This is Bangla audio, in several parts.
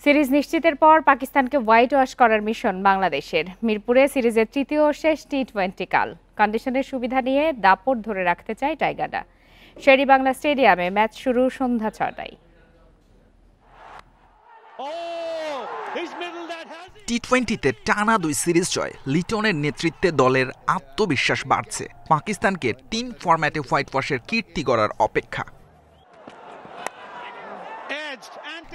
সিরিজ নিশ্চিতের পর পাকিস্তানকে হোয়াইট ওয়াশ করার মিশন বাংলাদেশের। মিরপুরে সিরিজের তৃতীয় ও শেষ টি-20 কাল। কন্ডিশনের সুবিধা নিয়ে দাপট ধরে রাখতে চায় টাইগাররা। শেরেবাংলা স্টেডিয়ামে ম্যাচ শুরু সন্ধ্যা 6টায়। টি-20তে টানা 2 সিরিজ জয়, লিটনের নেতৃত্বে দলের আত্মবিশ্বাস বাড়ছে। পাকিস্তানকে 3 ফরম্যাটে হোয়াইট ওয়াশের কীর্তি গড়ার অপেক্ষা।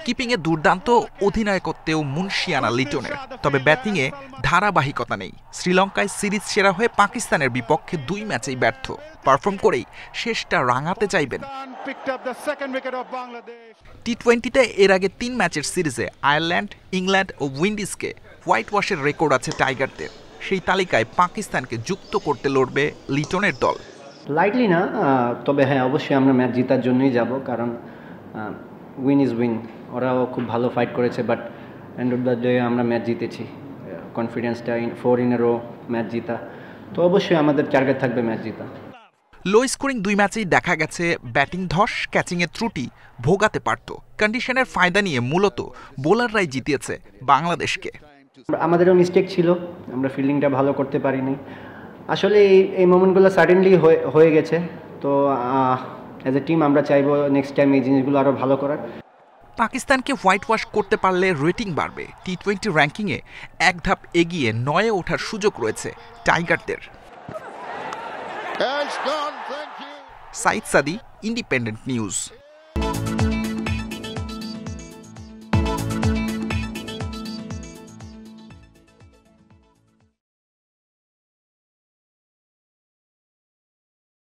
কিপিংয়ে দুর্দান্ত, অধিনায়কত্বেও মুনশিয়ানা লিটনের। তবে ব্যাটিংয়ে ধারাবাহিকতা নেই। শ্রীলঙ্কায় সিরিজ সেরা হয়ে পাকিস্তানের বিপক্ষে 2 ম্যাচেই ব্যর্থ। পারফর্ম করেই শেষটা রাঙাতে চাইবেন। টি-20তে এর আগে 3 ম্যাচের সিরিজে আয়ারল্যান্ড, ইংল্যান্ড ও উইন্ডিজকে হোয়াইট ওয়াশের রেকর্ড আছে টাইগারদের। সেই তালিকায় পাকিস্তানকে যুক্ত করতে লড়বে লিটনের দল। লাইটলি না, তবে হ্যাঁ, অবশ্যই আমরা ম্যাচ জেতার জন্যই যাব, কারণ উইন ইজ উইন। ওরাও খুব ভালো ফাইট করেছে, but end of the day আমরা ম্যাচ জিতেছি। কনফিডেন্সটা 4 ইন এ রো ম্যাচ জিতা, তো অবশ্যই আমাদের টার্গেট থাকবে ম্যাচ জিতা। লো স্কোরিং 2 ম্যাচেই দেখা গেছে ব্যাটিং ধস, ক্যাচিংয়ের ত্রুটি ভোগাতে পারত। কন্ডিশনের ফায়দা নিয়ে মূলত বোলাররাই জিতিয়েছে বাংলাদেশকে। আমাদেরও মিস্টেক ছিল, আমরা ফিল্ডিংটা ভালো করতে পারিনি। আসলে এই মোমেন্টগুলো সাডেনলি হয়ে গেছে, তো অ্যাজ এ টিম আমরা চাইবো নেক্সট টাইম এই জিনিসগুলো আরও ভালো করার। পাকিস্তানকে হোয়াইট ওয়াশ করতে পারলে রেটিং বাড়বে। টি-20 র্যাঙ্কিংয়ে 1 ধাপ এগিয়ে 9-এ ওঠার সুযোগ রয়েছে টাইগারদের। সাইদ সাদি, ইন্ডিপেন্ডেন্ট নিউজ।